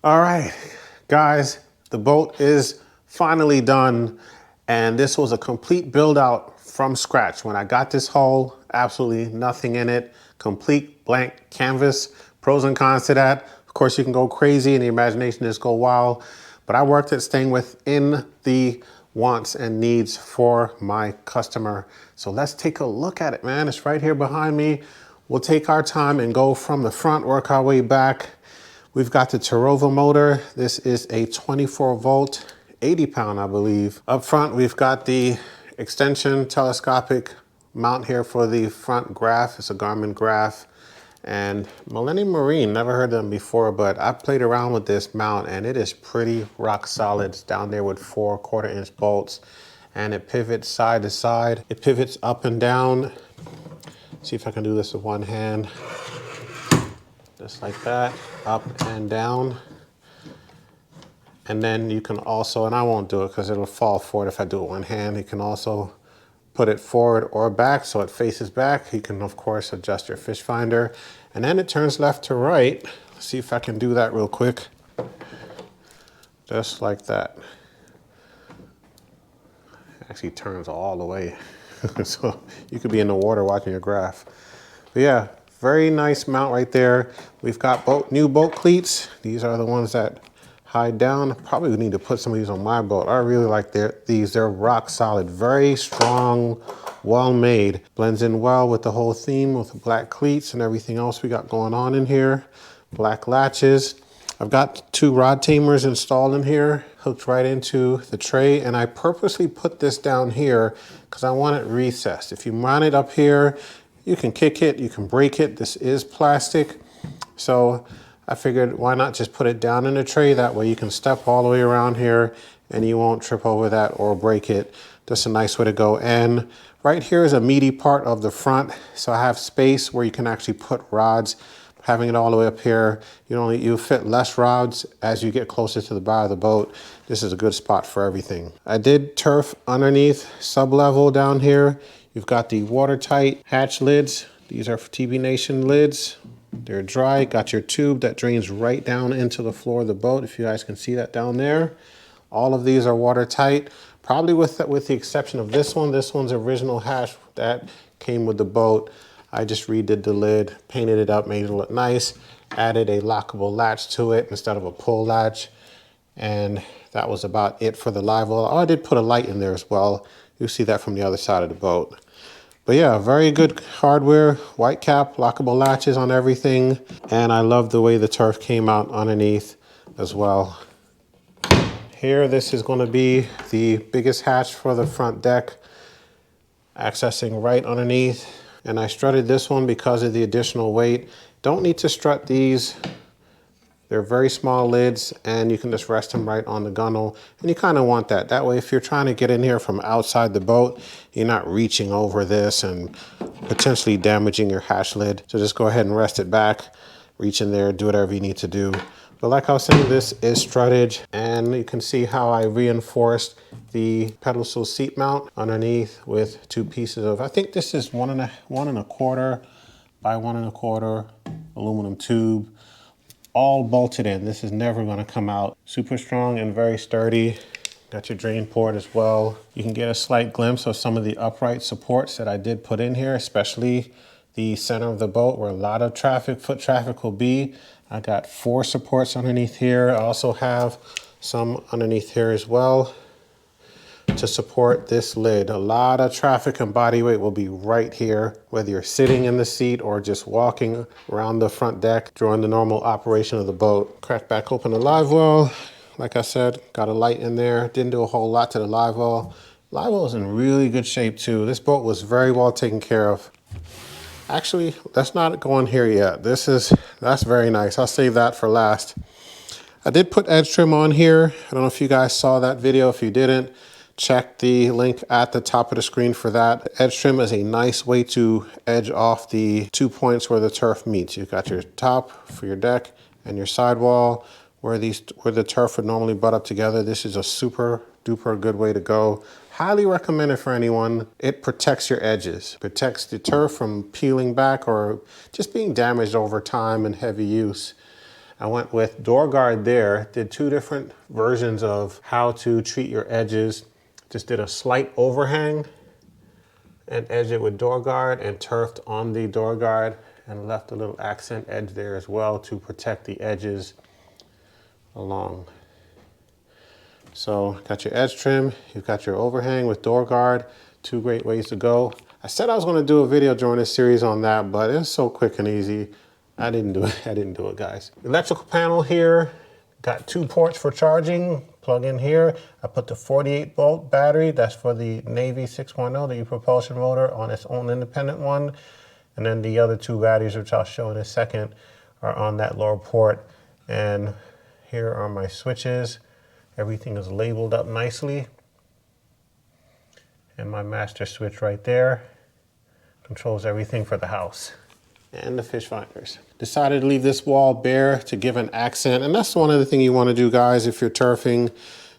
All right, guys, the boat is finally done, and this was a complete build out from scratch. When I got this hull, absolutely nothing in it, complete blank canvas. Pros and cons to that. Of course, you can go crazy and the imagination just go wild, but I worked at staying within the wants and needs for my customer. So let's take a look at it, man. It's right here behind me. We'll take our time and go from the front, work our way back. We've got the Tarova motor. This is a 24 volt, 80 pound, I believe. Up front, we've got the extension telescopic mount here for the front graph. It's a Garmin graph. And Millennium Marine, never heard of them before, but I played around with this mount and it is pretty rock solid. It's down there with 4 1/4-inch bolts, and it pivots side to side. It pivots up and down. See if I can do this with one hand. Just like that, up and down. And then you can also, and I won't do it because it'll fall forward if I do it one hand, you can also put it forward or back so it faces back. You can, of course, adjust your fish finder. And then it turns left to right. Let's see if I can do that real quick. Just like that. Actually turns all the way. So you could be in the water watching your graph. But yeah, very nice mount right there. We've got new boat cleats. These are the ones that hide down. Probably would need to put some of these on my boat. I really like these. They're rock solid, very strong, well made. Blends in well with the whole theme with the black cleats and everything else we got going on in here. Black latches. I've got 2 rod tamers installed in here, hooked right into the tray, and I purposely put this down here because I want it recessed. If you mount it up here, you can kick it, you can break it. This is plastic, so I figured why not just put it down in the tray. That way you can step all the way around here and you won't trip over that or break it. Just a nice way to go. And right here is a meaty part of the front, so I have space where you can actually put rods. Having it all the way up here, you fit less rods as you get closer to the bow of the boat. This is a good spot for everything. I did turf underneath, sub-level down here. You've got the watertight hatch lids. These are TB Nation lids. They're dry. Got your tube that drains right down into the floor of the boat, if you guys can see that down there. All of these are watertight, probably with the exception of this one. This one's original hatch that came with the boat. I just redid the lid, painted it up, made it look nice, added a lockable latch to it instead of a pull latch. And that was about it for the live well. Oh, I did put a light in there as well. You'll see that from the other side of the boat. But yeah, very good hardware, white cap, lockable latches on everything. And I love the way the turf came out underneath as well. Here, this is gonna be the biggest hatch for the front deck, accessing right underneath. And I strutted this one because of the additional weight. Don't need to strut these. They're very small lids and you can just rest them right on the gunnel. And you kind of want that. That way, if you're trying to get in here from outside the boat, you're not reaching over this and potentially damaging your hatch lid. So just go ahead and rest it back, reach in there, do whatever you need to do. But like I was saying, this is strutted, and you can see how I reinforced the pedestal seat mount underneath with 2 pieces of, I think this is 1 1/4 by 1 1/4 aluminum tube, all bolted in. This is never gonna come out. Super strong and very sturdy. Got your drain port as well. You can get a slight glimpse of some of the upright supports that I did put in here, especially the center of the boat where a lot of foot traffic will be. I got 4 supports underneath here. I also have some underneath here as well to support this lid. A lot of traffic and body weight will be right here, whether you're sitting in the seat or just walking around the front deck during the normal operation of the boat. Crack back open the live well. Like I said, got a light in there. Didn't do a whole lot to the live well. Live well is in really good shape too. This boat was very well taken care of. Actually, let's not go in here yet. That's very nice. I'll save that for last. I did put edge trim on here. I don't know if you guys saw that video. If you didn't, check the link at the top of the screen for that. Edge trim is a nice way to edge off the 2 points where the turf meets. You've got your top for your deck and your sidewall where the turf would normally butt up together. This is a super duper good way to go. Highly recommend it for anyone. It protects your edges, protects the turf from peeling back or just being damaged over time and heavy use. I went with door guard there, did 2 different versions of how to treat your edges. Just did a slight overhang and edged it with door guard and turfed on the door guard and left a little accent edge there as well to protect the edges along. So got your edge trim, you've got your overhang with door guard, 2 great ways to go. I said I was going to do a video during this series on that, but it's so quick and easy. I didn't do it, guys. Electrical panel here, got 2 ports for charging. Plug in here. I put the 48 volt battery, that's for the Navy 6.0, the e-propulsion motor, on its own independent one. And then the other 2 batteries, which I'll show in a second, are on that lower port. And here are my switches. Everything is labeled up nicely. And my master switch right there controls everything for the house. And the fish finders. Decided to leave this wall bare to give an accent. And that's one other thing you want to do, guys, if you're turfing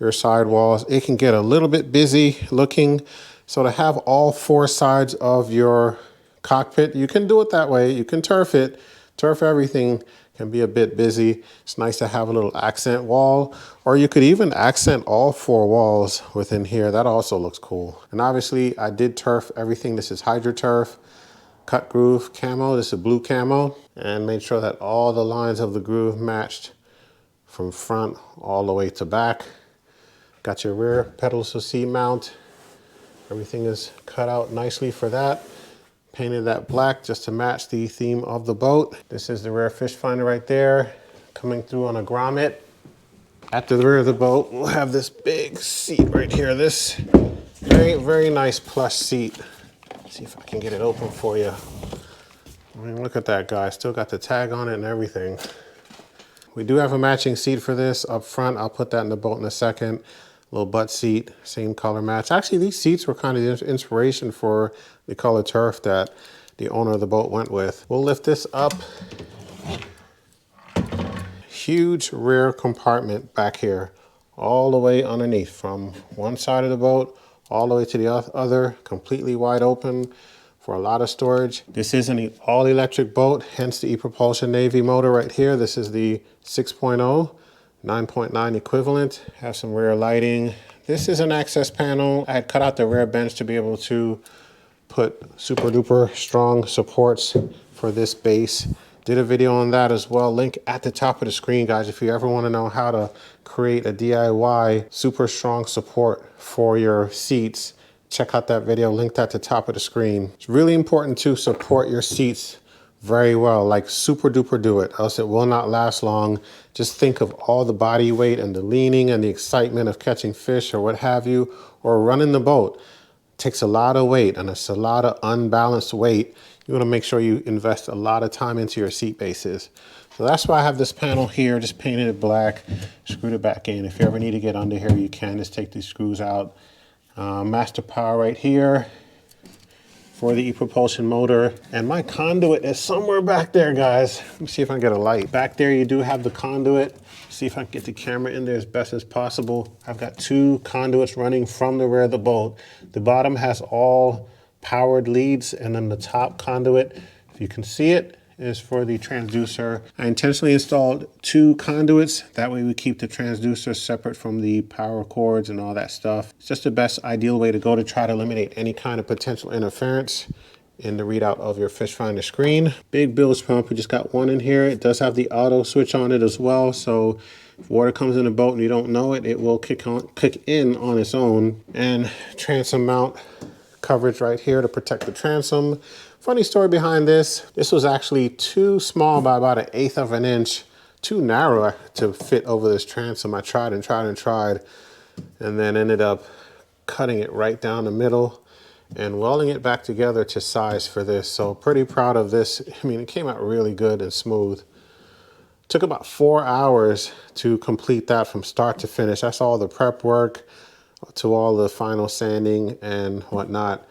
your side walls. It can get a little bit busy looking. So to have all 4 sides of your cockpit, you can do it that way. You can turf it. Turf everything can be a bit busy. It's nice to have a little accent wall, or you could even accent all 4 walls within here. That also looks cool. And obviously I did turf everything. This is HydroTurf, cut groove camo. This is blue camo, and made sure that all the lines of the groove matched from front all the way to back. Got your rear pedal-assist seat mount. Everything is cut out nicely for that. Painted that black just to match the theme of the boat. This is the rear fish finder right there, coming through on a grommet. At the rear of the boat, we'll have this big seat right here. This very nice plush seat. Let's see if I can get it open for you. I mean, look at that, guy. Still got the tag on it and everything. We do have a matching seat for this up front. I'll put that in the boat in a second. Little butt seat, same color match. Actually, these seats were kind of the inspiration for the color turf that the owner of the boat went with. We'll lift this up. Huge rear compartment back here, all the way underneath, from one side of the boat all the way to the other, completely wide open for a lot of storage. This is an all-electric boat, hence the e-propulsion Navy motor right here. This is the 6.0. 9.9 equivalent. Have some rear lighting. This is an access panel. I had cut out the rear bench to be able to put super duper strong supports for this base. Did a video on that as well. Link at the top of the screen, guys, if you ever want to know how to create a DIY super strong support for your seats. Check out that video, linked at the top of the screen. It's really important to support your seats very well, like super duper do it, else it will not last long. Just think of all the body weight and the leaning and the excitement of catching fish or what have you, or running the boat. It takes a lot of weight, and it's a lot of unbalanced weight. You want to make sure you invest a lot of time into your seat bases. So that's why I have this panel here, just painted it black, screwed it back in. If you ever need to get under here, you can just take these screws out. Master power right here for the e-propulsion motor. And my conduit is somewhere back there, guys. Let me see if I can get a light. Back there, you do have the conduit. See if I can get the camera in there as best as possible. I've got 2 conduits running from the rear of the boat. The bottom has all powered leads, and then the top conduit, if you can see it, is for the transducer. I intentionally installed 2 conduits. That way we keep the transducer separate from the power cords and all that stuff. It's just the best ideal way to go to try to eliminate any kind of potential interference in the readout of your fish finder screen. Big bilge pump, we just got 1 in here. It does have the auto switch on it as well. So if water comes in the boat and you don't know it, it will kick in on its own. And transom mount coverage right here to protect the transom. Funny story behind this. This was actually too small by about 1/8 of an inch, too narrow to fit over this transom. I tried and tried and tried, and then ended up cutting it right down the middle and welding it back together to size for this. So pretty proud of this. I mean, it came out really good and smooth. Took about 4 hours to complete that from start to finish. That's all the prep work to all the final sanding and whatnot,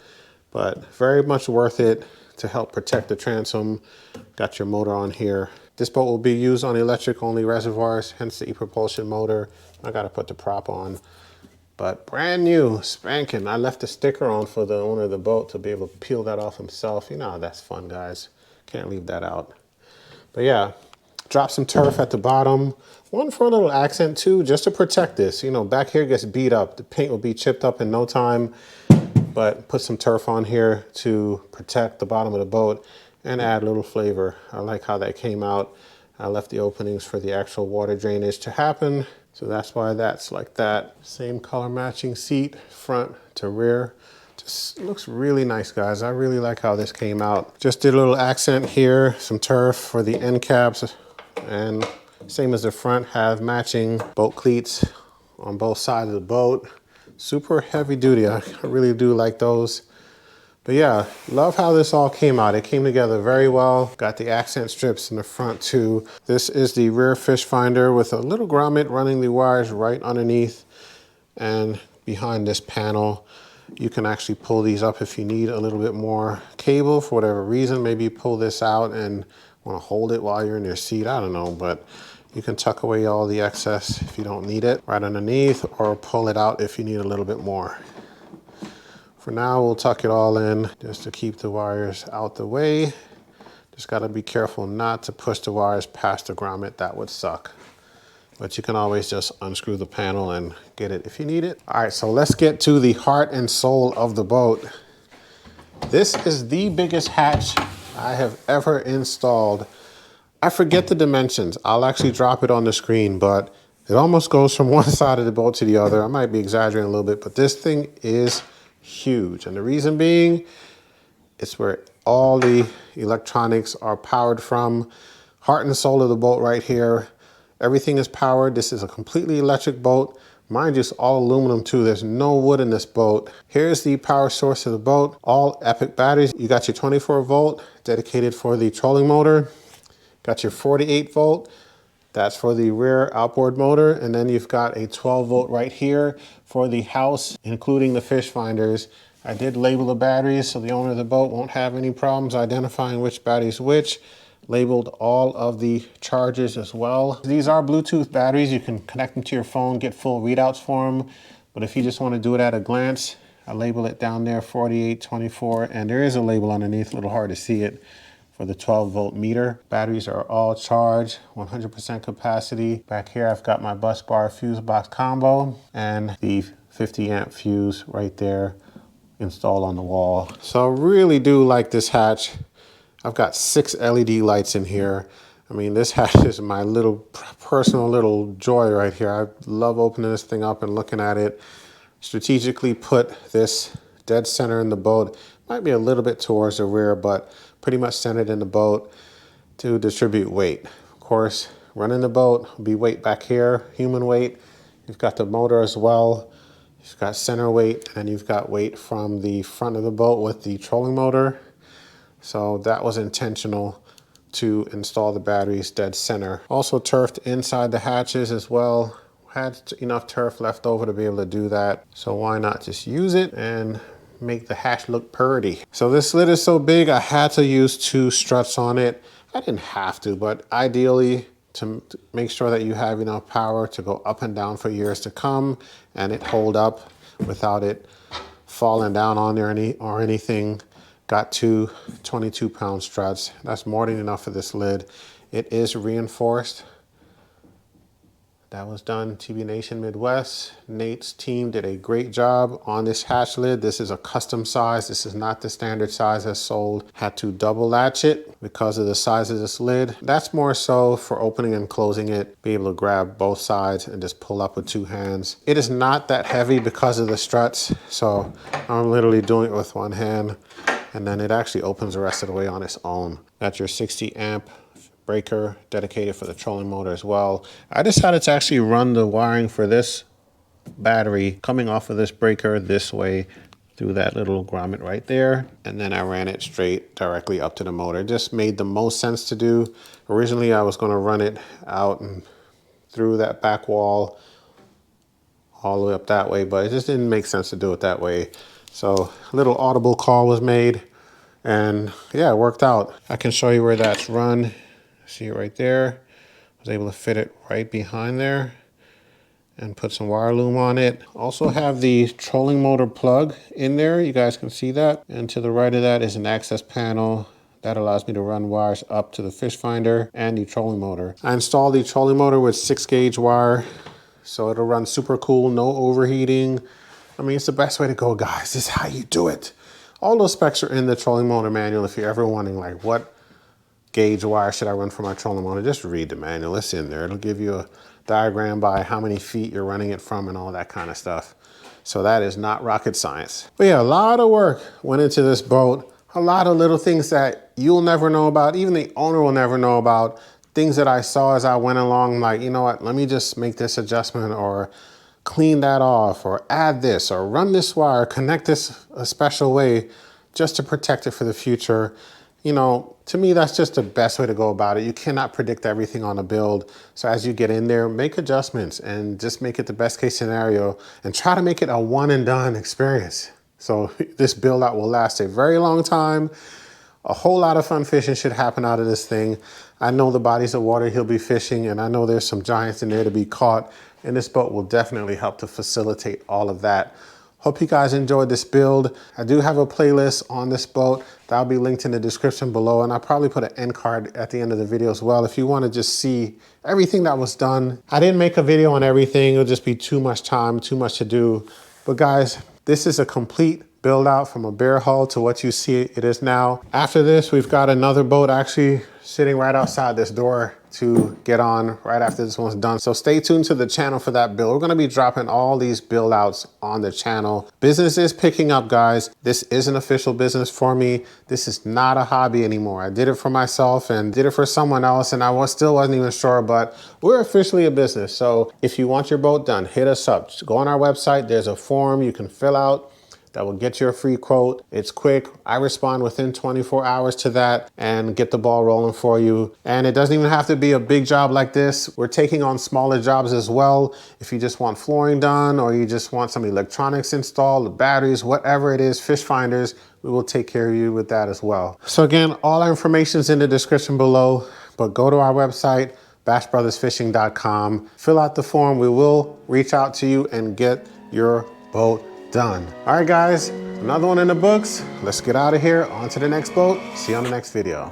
but very much worth it to help protect the transom. Got your motor on here. This boat will be used on electric only reservoirs, hence the e-propulsion motor. I gotta put the prop on, but brand new, spanking. I left the sticker on for the owner of the boat to be able to peel that off himself. You know how that's fun, guys. Can't leave that out. But yeah, Drop some turf at the bottom. One for a little accent too, just to protect this. You know, back here gets beat up. The paint will be chipped up in no time, but put some turf on here to protect the bottom of the boat and add a little flavor. I like how that came out. I left the openings for the actual water drainage to happen. So that's why that's like that. Same color matching seat, front to rear. Just looks really nice, guys. I really like how this came out. Just did a little accent here, some turf for the end caps, and same as the front, have matching boat cleats on both sides of the boat. Super heavy duty. I really do like those. But yeah, love how this all came out. It came together very well. Got the accent strips in the front too. This is the rear fish finder with a little grommet running the wires right underneath and behind this panel. You can actually pull these up if you need a little bit more cable for whatever reason. Maybe you pull this out and want to hold it while you're in your seat. I don't know, but you can tuck away all the excess if you don't need it right underneath, or pull it out if you need a little bit more. For now, we'll tuck it all in just to keep the wires out the way. Just got to be careful not to push the wires past the grommet. That would suck. But you can always just unscrew the panel and get it if you need it. All right, so let's get to the heart and soul of the boat. This is the biggest hatch I have ever installed. I forget the dimensions. I'll actually drop it on the screen, but it almost goes from one side of the boat to the other. I might be exaggerating a little bit, but this thing is huge. And the reason being, it's where all the electronics are powered from. Heart and soul of the boat right here. Everything is powered. This is a completely electric boat. Mind you, it's all aluminum too. There's no wood in this boat. Here's the power source of the boat. All Epic batteries. You got your 24 volt dedicated for the trolling motor. Got your 48 volt. That's for the rear outboard motor. And then you've got a 12 volt right here for the house, including the fish finders. I did label the batteries so the owner of the boat won't have any problems identifying which battery is which. Labeled all of the chargers as well. These are Bluetooth batteries. You can connect them to your phone, get full readouts for them. But if you just want to do it at a glance, I label it down there, 48, 24, and there is a label underneath, a little hard to see it, for the 12 volt meter. Batteries are all charged, 100% capacity. Back here, I've got my bus bar fuse box combo and the 50 amp fuse right there installed on the wall. So I really do like this hatch. I've got 6 LED lights in here. I mean, this hatch is my little personal little joy right here. I love opening this thing up and looking at it. Strategically put this dead center in the boat. Might be a little bit towards the rear, but pretty much centered in the boat to distribute weight. Of course, running the boat will be weight back here, human weight. You've got the motor as well. You've got center weight, and you've got weight from the front of the boat with the trolling motor. So that was intentional to install the batteries dead center. Also turfed inside the hatches as well. Had enough turf left over to be able to do that. So why not just use it and make the hatch look pretty. So this lid is so big, I had to use 2 struts on it. I didn't have to, but ideally to make sure that you have enough power to go up and down for years to come and it hold up without it falling down on there or anything. Got 2 22-pound struts. That's more than enough for this lid. It is reinforced. That was done TB Nation Midwest. Nate's team did a great job on this hatch lid. This is a custom size. This is not the standard size that's sold. Had to double latch it because of the size of this lid. That's more so for opening and closing it. Be able to grab both sides and just pull up with 2 hands. It is not that heavy because of the struts. So I'm literally doing it with 1 hand. And then it actually opens the rest of the way on its own. That's your 60 amp breaker dedicated for the trolling motor as well. I decided to actually run the wiring for this battery coming off of this breaker this way through that little grommet right there. And then I ran it straight directly up to the motor. It just made the most sense to do. Originally, I was gonna run it out and through that back wall all the way up that way, but it just didn't make sense to do it that way. So a little audible call was made and yeah, it worked out. I can show you where that's run. See it right there. I was able to fit it right behind there and put some wire loom on it. Also have the trolling motor plug in there. You guys can see that. And to the right of that is an access panel That allows me to run wires up to the fish finder and the trolling motor. I installed the trolling motor with 6-gauge wire, so it'll run super cool, no overheating. I mean, it's the best way to go, guys. This is how you do it. All those specs are in the trolling motor manual. If you're ever wondering, like, what gauge wire should I run for my trolling motor, just read the manual. It's in there. It'll give you a diagram by how many feet you're running it from and all that kind of stuff. So that is not rocket science. But yeah, a lot of work went into this boat. A lot of little things that you'll never know about, even the owner will never know about. Things that I saw as I went along, like, you know what, let me just make this adjustment or clean that off or add this or run this wire, connect this a special way just to protect it for the future. You know, to me, that's just the best way to go about it. You cannot predict everything on a build. So as you get in there, make adjustments and just make it the best case scenario and try to make it a one and done experience. So this build out will last a very long time. A whole lot of fun fishing should happen out of this thing. I know the bodies of water he'll be fishing, and I know there's some giants in there to be caught, and this boat will definitely help to facilitate all of that. Hope you guys enjoyed this build. I do have a playlist on this boat. That'll be linked in the description below, and I'll probably put an end card at the end of the video as well if you want to just see everything that was done. I didn't make a video on everything. It'll just be too much time, too much to do. But guys, this is a complete build out from a bare hull to what you see it is now. After this, we've got another boat actually sitting right outside this door to get on right after this one's done. So stay tuned to the channel for that build. We're gonna be dropping all these build outs on the channel. Business is picking up, guys. This is an official business for me. This is not a hobby anymore. I did it for myself and did it for someone else, and I still wasn't even sure, but we're officially a business. So if you want your boat done, hit us up. Just go on our website. There's a form you can fill out that will get you a free quote. It's quick. I respond within 24 hours to that and get the ball rolling for you. And it doesn't even have to be a big job like this. We're taking on smaller jobs as well. If you just want flooring done or you just want some electronics installed, the batteries, whatever it is, fish finders, we will take care of you with that as well. So again, all our information is in the description below, but go to our website, bashbrothersfishing.com, fill out the form. We will reach out to you and get your boat done. All right, guys, another one in the books. Let's get out of here. On to the next boat. See you on the next video.